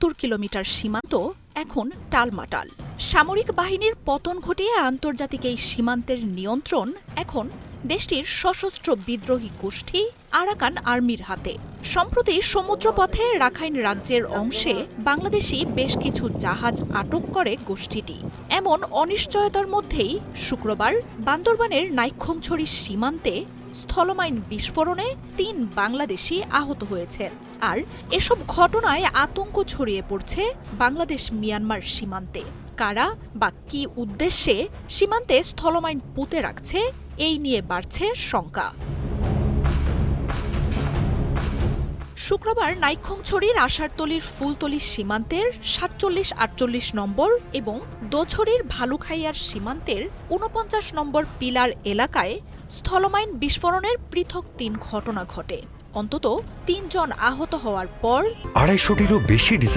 ৭০ kilometre সীমান্ত এখন টালমাটাল। সামরিক বাহিনীর পতন ঘটিয়ে আন্তর্জাতিক এই সীমান্তের নিয়ন্ত্রণ এখন দেশটির সশস্ত্র বিদ্রোহী গোষ্ঠী আরাকান আর্মির হাতে। সম্প্রতি সমুদ্রপথে রাখাইন রাজ্যের অংশে বাংলাদেশি বেশ কিছু জাহাজ আটক করে গোষ্ঠীটি। এমন অনিশ্চয়তার মধ্যেই শুক্রবার বান্দরবানের নাইক্ষ্যংছড়ি সীমান্তে স্থলমাইন বিস্ফোরণে ৩ বাংলাদেশি আহত হয়েছেন। আর এসব ঘটনায় আতঙ্ক ছড়িয়ে পড়ছে বাংলাদেশ মিয়ানমার সীমান্তে। কারা বা কী উদ্দেশ্যে সীমান্তে স্থলমাইন পুঁতে রাখছে, এই নিয়ে বাড়ছে শঙ্কা। শুক্রবার নাইক্ষ্যংছড়ির আষাঢ়তলীর ফুলতলী সীমান্তের ৪৭-৪৮ নম্বর এবং দোছড়ির ভালুখাইয়ার সীমান্তের ৪৯ নম্বর পিলার এলাকায় স্থলমাইন বিস্ফোরণের পৃথক ৩ ঘটনা ঘটে। অন্তত ৩ জন আহত হওয়ার পর ২৫০টিরও বেশি ডিজাইন